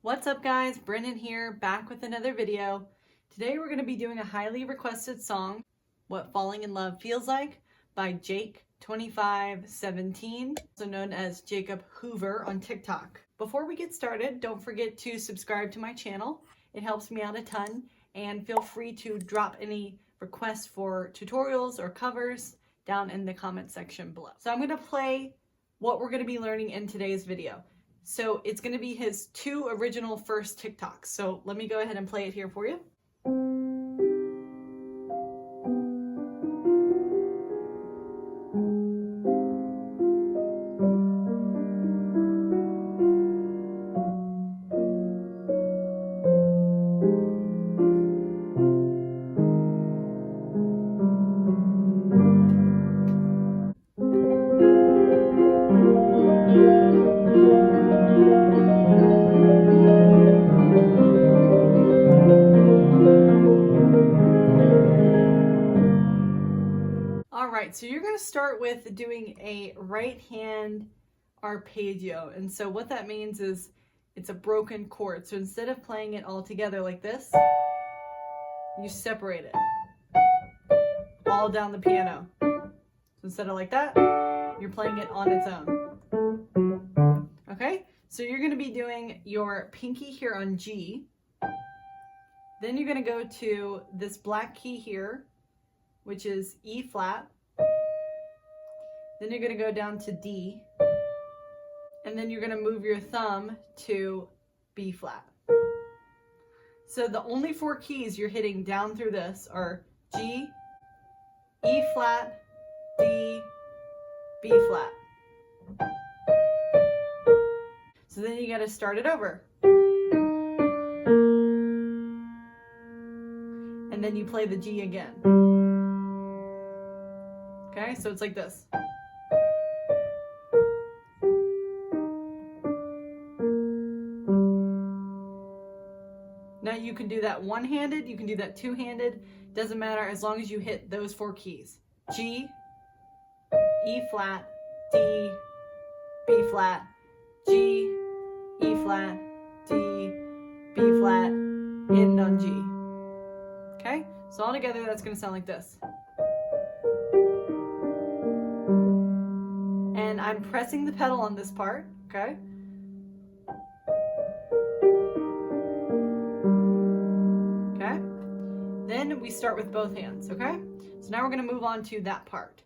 What's up guys, Brennan here, back with another video. Today we're going to be doing a highly requested song, What Falling in Love Feels Like by jake25.17, also known as Jacob Hoover on TikTok. Before we get started, don't forget to subscribe to my channel. It helps me out a ton, and feel free to drop any requests for tutorials or covers down in the comment section below. So I'm going to play what we're going to be learning in today's video. So it's going to be his two original first TikToks. So let me go ahead and play it here for you. Alright, so you're going to start with doing a right hand arpeggio. And so what that means is it's a broken chord. So instead of playing it all together like this, you separate it all down the piano. So instead of like that, you're playing it on its own. Okay, so you're going to be doing your pinky here on G. Then you're going to go to this black key here, which is E flat. Then you're going to go down to D, and then you're going to move your thumb to B flat. So the only four keys you're hitting down through this are G, E flat, D, B flat. So then you got to start it over. And then you play the G again. Okay, so it's like this. Now you can do that one-handed, you can do that two-handed, doesn't matter as long as you hit those four keys. G, E flat, D, B flat, G, E flat, D, B flat, end on G. Okay, so all together that's going to sound like this. And I'm pressing the pedal on this part, okay? Okay? Then we start with both hands, okay? So now we're going to move on to that part.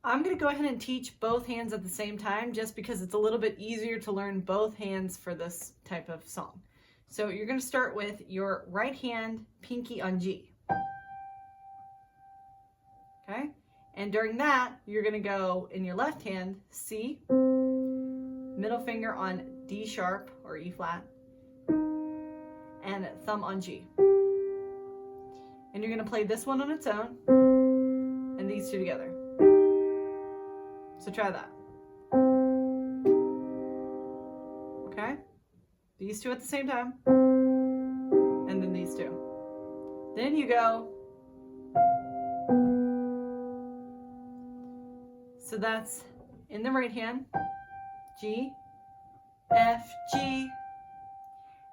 I'm going to go ahead and teach both hands at the same time just because it's a little bit easier to learn both hands for this type of song. So you're going to start with your right hand pinky on G. Okay? And during that, you're going to go in your left hand, C, middle finger on D sharp or E flat, and thumb on G. And you're going to play this one on its own, and these two together. So try that. Okay? These two at the same time, and then these two. Then you go. So that's in the right hand, G, F, G,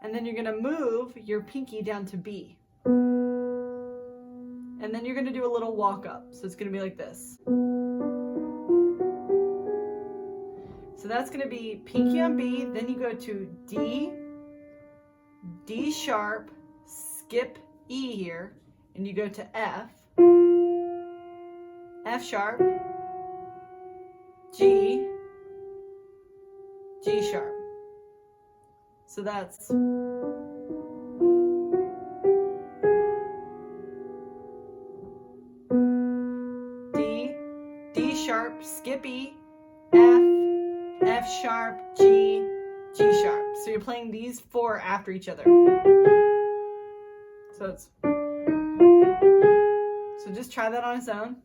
and then you're going to move your pinky down to B. And then you're going to do a little walk up. So it's going to be like this. So that's going to be pinky on B, then you go to D, D sharp, skip E here, and you go to F, F sharp, G, G sharp. So that's D, D sharp, skip E, F, F sharp, G, G sharp. So you're playing these four after each other. So just try that on its own.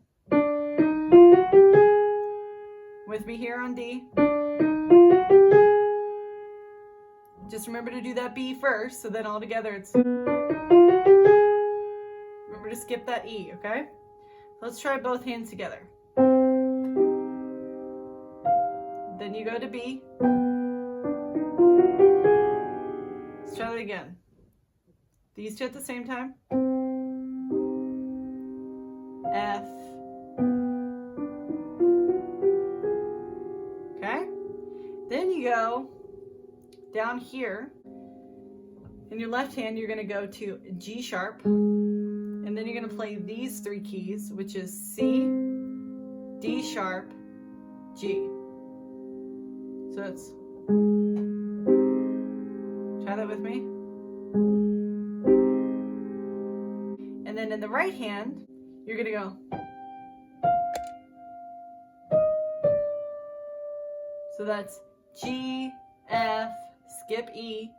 With me here on D. Just remember to do that B first, so then all together it's... Remember to skip that E, okay? Let's try both hands together. Then you go to B. try that again. These two at the same time. F. Okay? Then you go down here. In your left hand, you're going to go to G sharp. And then you're going to play these three keys, which is C, D sharp, G. So it's, try that with me. And then in the right hand, you're going to go. So that's G, F, skip E,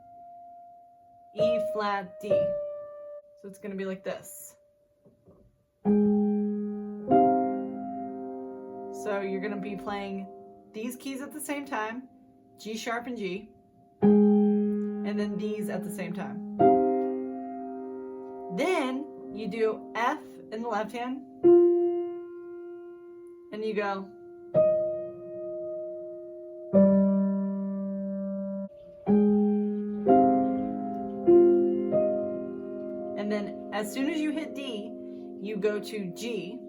E flat, D. So it's going to be like this. So you're going to be playing these keys at the same time, G sharp and G, and then these at the same time. Then you do F in the left hand, and you go. And then as soon as you hit D, you go to G.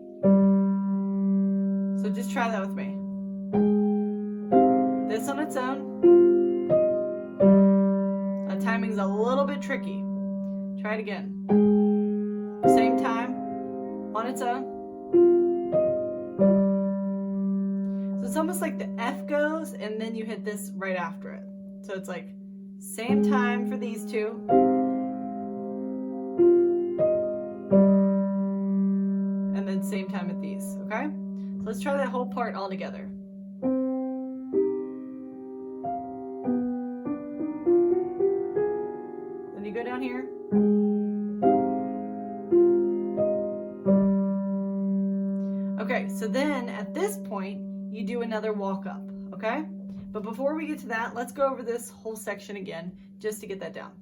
So just try that with me. This on its own. That timing's a little bit tricky. Try it again. Same time, on its own. So it's almost like the F goes and then you hit this right after it. So it's like same time for these two. And then same time at these, okay? So let's try that whole part all together. Then you go down here. Okay, so then at this point, you do another walk up, okay? But before we get to that, let's go over this whole section again, just to get that down.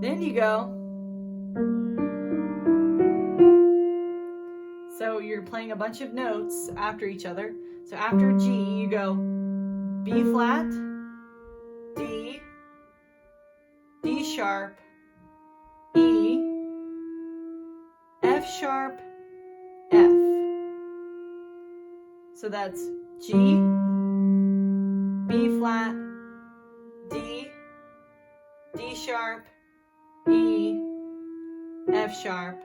Then you go, so you're playing a bunch of notes after each other. So after G, you go B flat, D, D sharp, E, F sharp, F. So that's G, B flat, D, D sharp, E, F sharp,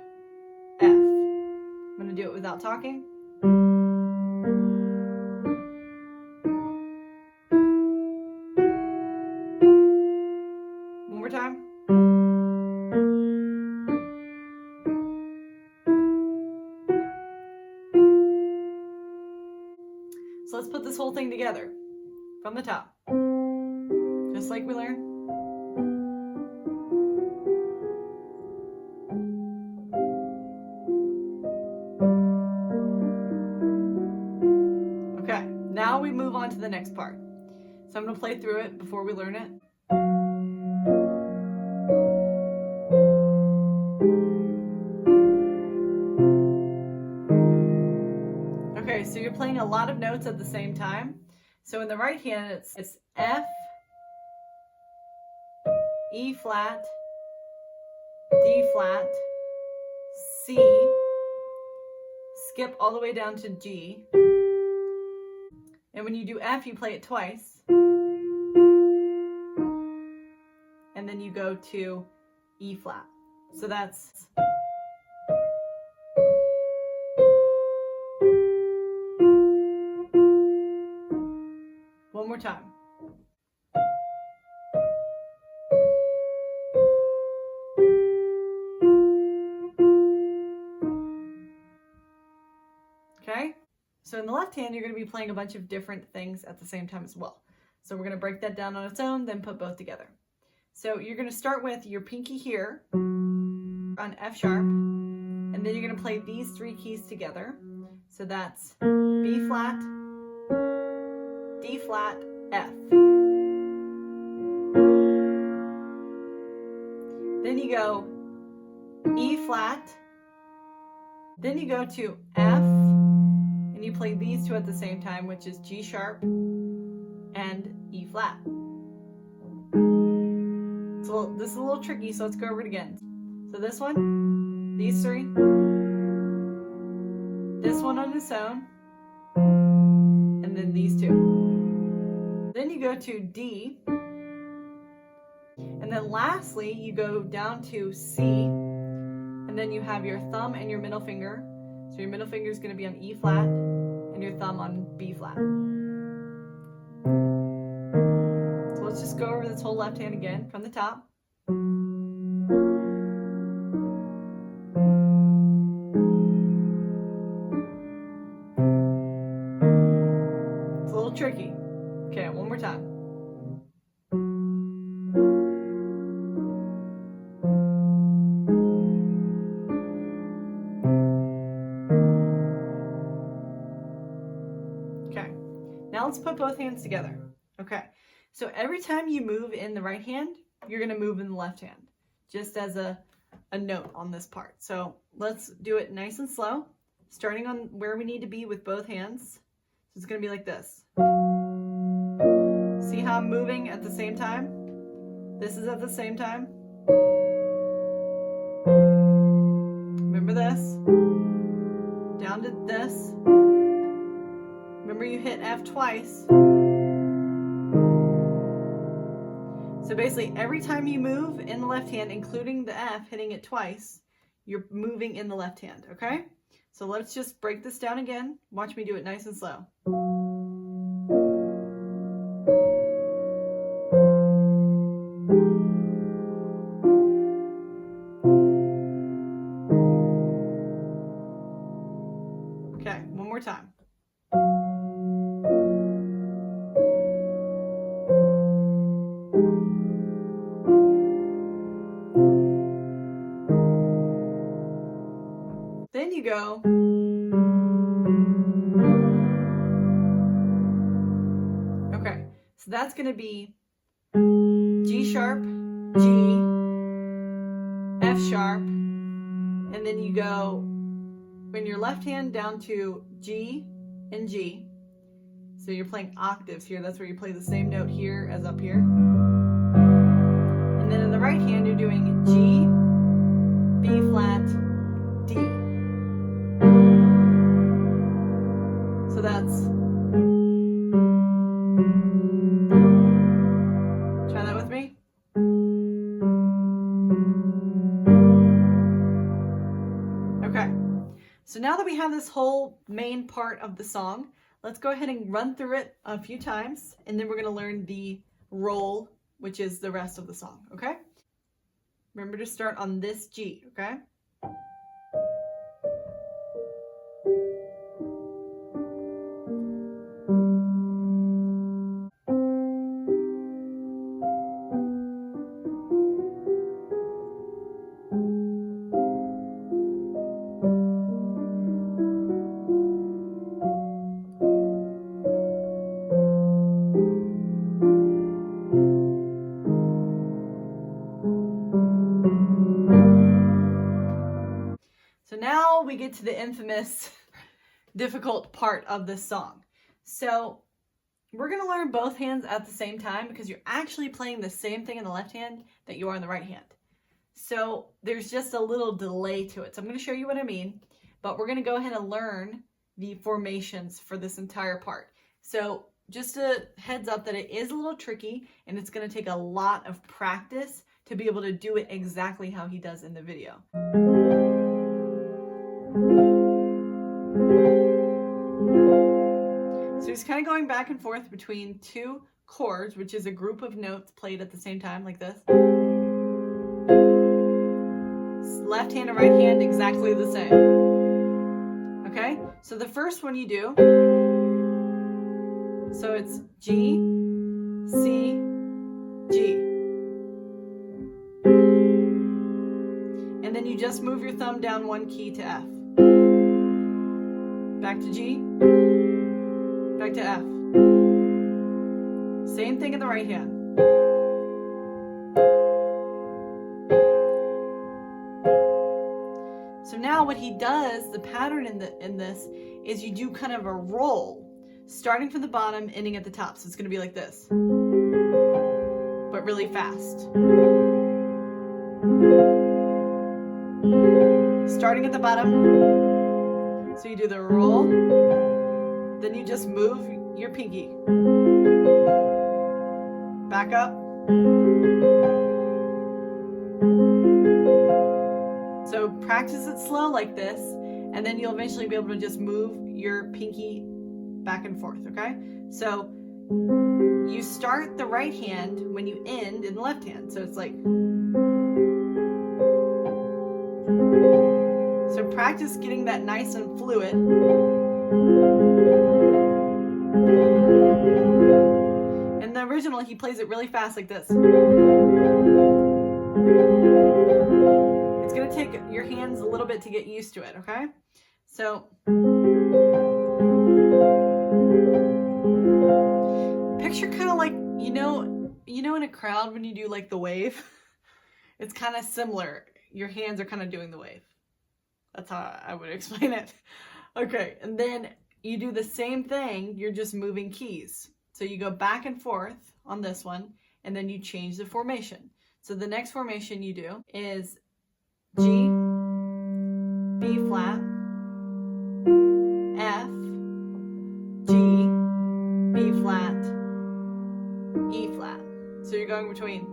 F. I'm going to do it without talking. One more time. So let's put this whole thing together from the top, just like we learned. Now we move on to the next part. So I'm going to play through it before we learn it. Okay, so you're playing a lot of notes at the same time. So in the right hand, it's F, E flat, D flat, C, skip all the way down to G. And when you do F, you play it twice. And then you go to E flat. So that's... One more time. Okay? So in the left hand, you're going to be playing a bunch of different things at the same time as well. So we're going to break that down on its own, then put both together. So you're going to start with your pinky here on F sharp, and then you're going to play these three keys together. So that's B flat, D flat, F. Then you go E flat, Then you go to F, and you play these two at the same time, which is G sharp and E flat. So this is a little tricky, so let's go over it again. So this one, these three, this one on its own, and then these two. Then you go to D, and then lastly you go down to C, and then you have your thumb and your middle finger. So your middle finger is going to be on E flat and your thumb on B flat. So let's just go over this whole left hand again from the top. It's a little tricky. Okay, one more time. Okay, now let's put both hands together. Okay, so every time you move in the right hand, you're going to move in the left hand, just as a note on this part. So let's do it nice and slow, starting on where we need to be with both hands. So it's going to be like this. See how I'm moving at the same time? This is at the same time. Remember this. Down to this. Remember you hit F twice. So basically every time you move in the left hand, including the F, hitting it twice, you're moving in the left hand, okay? So let's just break this down again. Watch me do it nice and slow. Okay, one more time. Then you go. Okay, so that's going to be G sharp, G, F sharp, and then you go in your left hand down to G and G. So you're playing octaves here. That's where you play the same note here as up here. And then in the right hand, you're doing G, B flat, D. So that's, try that with me. Okay, so now that we have this whole main part of the song, let's go ahead and run through it a few times, and then we're going to learn the roll, which is the rest of the song, okay? Remember to start on this G, okay? So now we get to the infamous difficult part of this song. So we're going to learn both hands at the same time because you're actually playing the same thing in the left hand that you are in the right hand. So there's just a little delay to it. So I'm going to show you what I mean, but we're going to go ahead and learn the formations for this entire part. So just a heads up that it is a little tricky and it's going to take a lot of practice to be able to do it exactly how he does in the video. So he's kind of going back and forth between two chords, which is a group of notes played at the same time like this. Left hand and right hand exactly the same. Okay, so the first one you do, so it's G, C, G. And then you just move your thumb down one key to F. Back to G, back to F. Same thing in the right hand. So now now what he does, the pattern in this, is you do kind of a roll, starting from the bottom, ending at the top. So it's going to be like this, but really fast. Starting at the bottom, so you do the roll, then you just move your pinky. Back up. So practice it slow like this, and then you'll eventually be able to just move your pinky back and forth, okay? So you start the right hand when you end in the left hand. So it's like, so practice getting that nice and fluid. In the original, he plays it really fast like this. It's going to take your hands a little bit to get used to it, okay? So picture kind of like, you know in a crowd when you do like the wave, it's kind of similar. Your hands are kind of doing the wave. That's how I would explain it. Okay, and then you do the same thing, you're just moving keys. So you go back and forth on this one, and then you change the formation. So the next formation you do is G, B flat, F, G, B flat, E flat. So you're going between.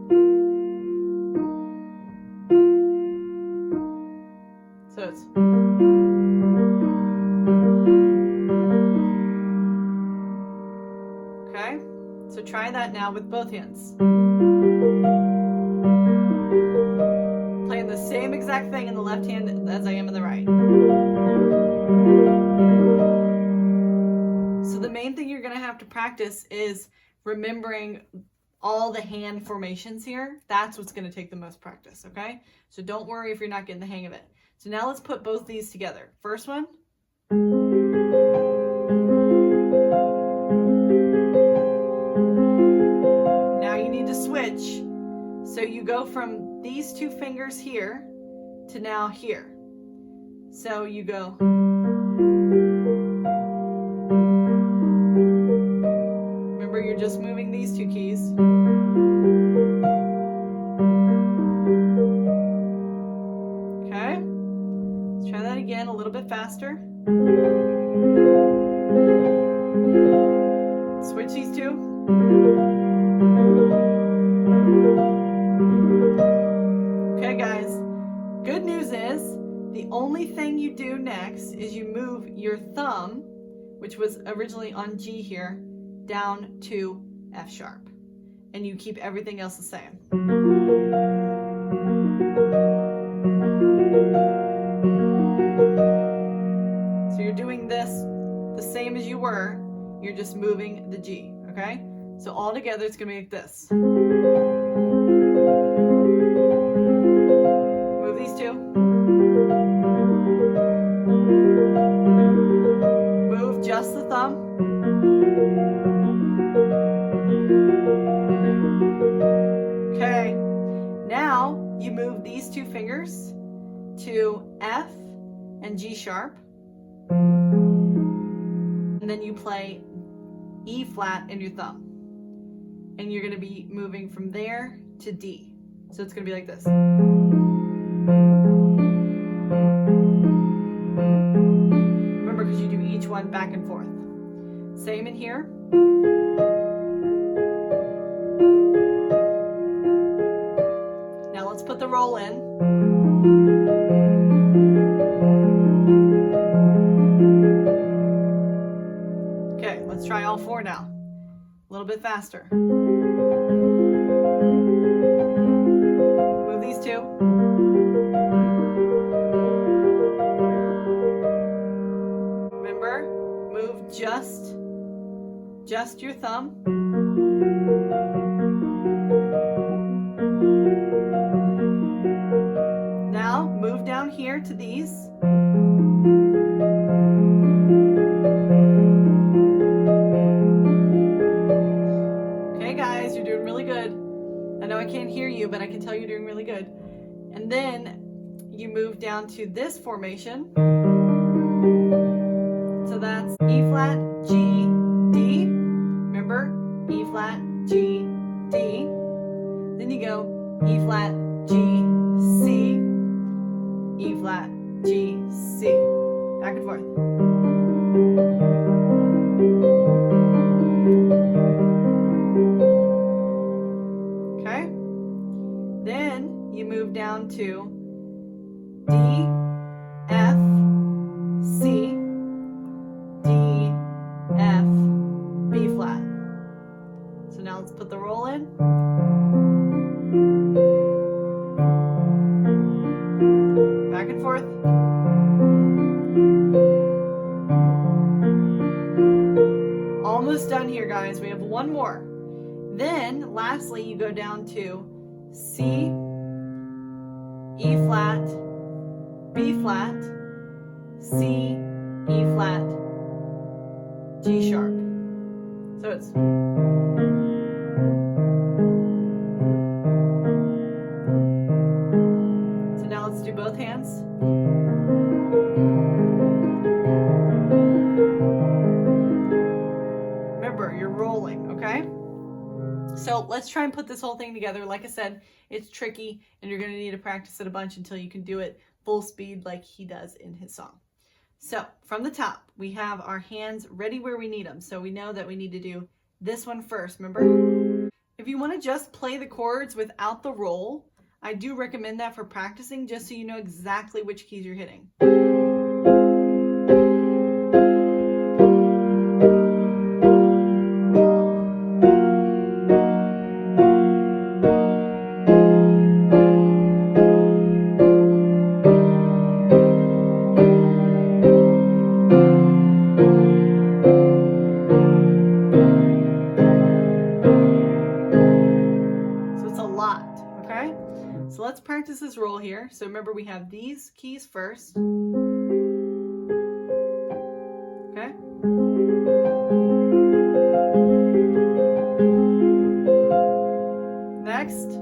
So it's. Okay, so try that now with both hands. Playing the same exact thing in the left hand as I am in the right. So the main thing you're going to have to practice is remembering all the hand formations here. That's what's going to take the most practice, okay? So don't worry if you're not getting the hang of it. So now let's put both these together. First one. Now you need to switch. So you go from these two fingers here to now here. So you go. Remember, you're just moving these two keys. Okay. Let's try that again, a little bit faster. Switch these two. Okay, guys. Good news is the only thing you do next is you move your thumb, which was originally on G here, down to F sharp. And you keep everything else the same. So you're doing this the same as you were, you're just moving the G, okay? So all together it's gonna be like this. Move these two. Move just the thumb. Okay, now you move these two fingers to F and G sharp. And then you play E flat in your thumb. And you're going to be moving from there to D. So it's going to be like this. Remember, because you do each one back and forth. Same in here. Now let's put the roll in. Okay, let's try all four now. A little bit faster. Move these two. Remember, move just your thumb. Now move down here to these. But I can tell you're doing really good. And then you move down down to this formation. So that's E flat, G, D. Remember? E flat, G, D. Then you go E flat, G, C, E flat, G, C. Back and forth. Okay? Then you move down to D, F, C, D, F, B flat. So now let's put the roll in. Back and forth. Almost done here, guys. We have one more. Then, lastly, you go down to C, E flat, B flat, C, E flat, G sharp. So it's let's do both hands. Remember, you're rolling, okay? So let's try and put this whole thing together. Like I said, it's tricky and you're going to need to practice it a bunch until you can do it full speed like he does in his song. So from the top, we have our hands ready where we need them. So we know that we need to do this one first, remember? If you want to just play the chords without the roll, I do recommend that for practicing, just so you know exactly which keys you're hitting. So it's a lot, okay? So let's practice this roll here. So remember, we have these keys first. Okay? Next.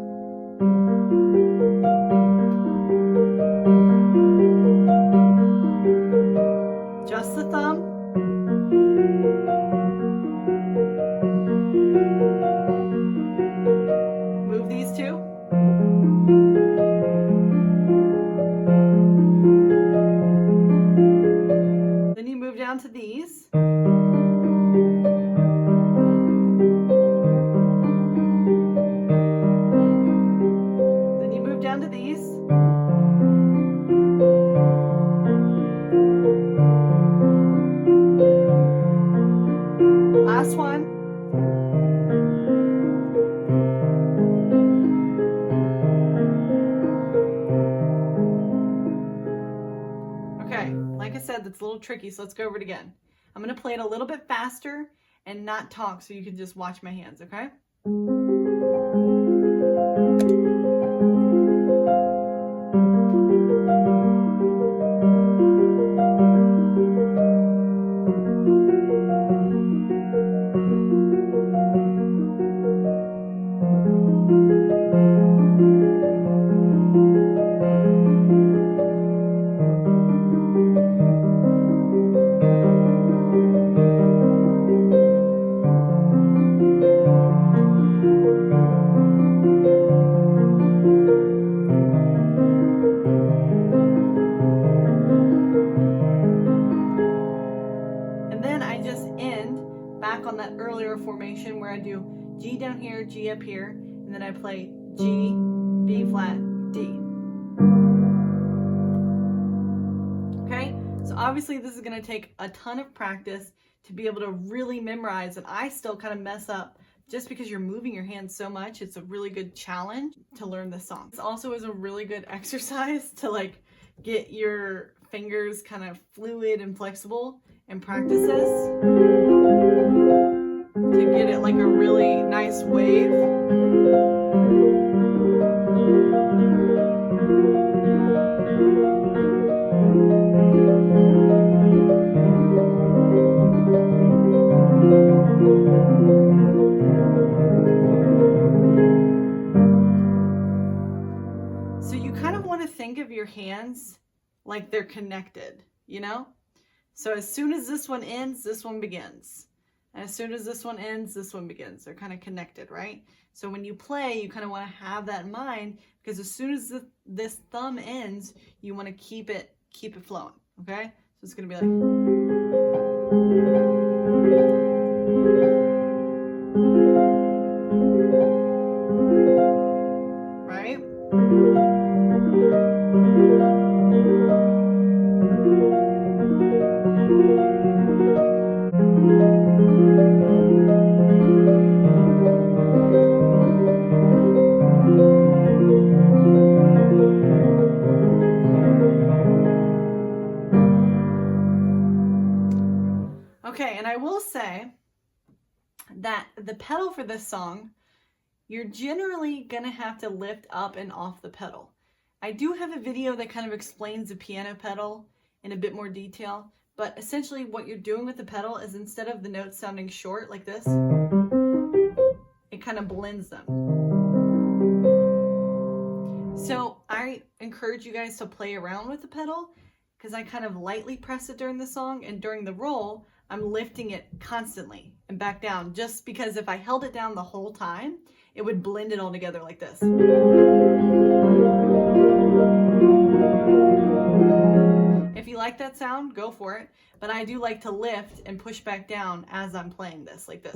Just the thumb. Move these two. Then you move down to these. Then you move down to these. Last one. Okay, like I said, that's a little tricky, so let's go over it again. I'm going to play it a little bit faster and not talk so you can just watch my hands, okay? On that earlier formation where I do G down here, G up here, and then I play G, B flat, D. Okay, so obviously this is going to take a ton of practice to be able to really memorize, and I still kind of mess up just because you're moving your hands so much. It's a really good challenge to learn this song. This also is a really good exercise to like get your fingers kind of fluid and flexible and practice this to get it like a really nice wave. So you kind of want to think of your hands like they're connected, you know? So as soon as this one ends, this one begins. And as soon as this one ends, this one begins. They're kind of connected, right? So when you play, you kind of want to have that in mind, because as soon as this thumb ends, you want to keep it flowing, okay? So it's going to be like... right? Okay, and I will say that the pedal for this song, you're generally gonna have to lift up and off the pedal. I do have a video that kind of explains the piano pedal in a bit more detail, but essentially what you're doing with the pedal is, instead of the notes sounding short like this, it kind of blends them. So I encourage you guys to play around with the pedal, because I kind of lightly press it during the song, and during the roll, I'm lifting it constantly and back down, just because if I held it down the whole time, it would blend it all together like this. If you like that sound, go for it. But I do like to lift and push back down as I'm playing this, like this,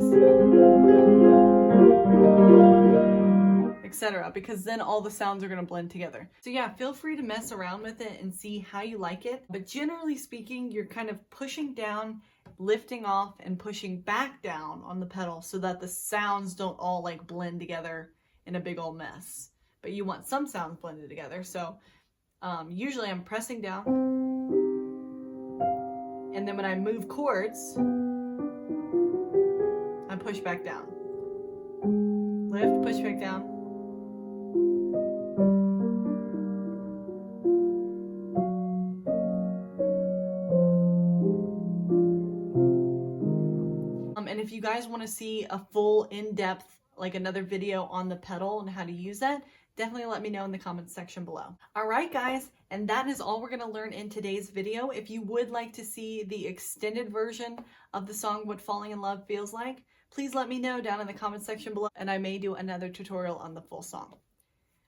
etc., because then all the sounds are going to blend together. So yeah, feel free to mess around with it and see how you like it. But generally speaking, you're kind of pushing down, lifting off, and pushing back down on the pedal so that the sounds don't all like blend together in a big old mess. But you want some sounds blended together. So usually I'm pressing down, and then when I move chords, I push back down. Lift, push back down. And if you guys want to see a full in-depth, like another video on the pedal and how to use that, definitely let me know in the comments section below. All right, guys, and that is all we're going to learn in today's video. If you would like to see the extended version of the song What Falling in Love Feels Like, please let me know down in the comments section below, and I may do another tutorial on the full song. All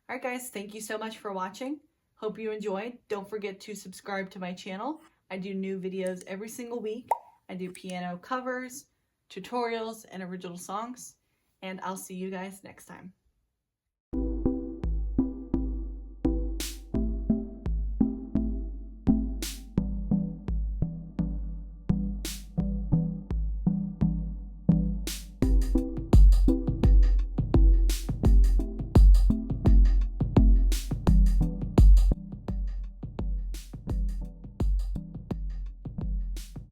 right, guys, thank you so much for watching. Hope you enjoyed. Don't forget to subscribe to my channel. I do new videos every single week. I do piano covers, tutorials, and original songs, and I'll see you guys next time.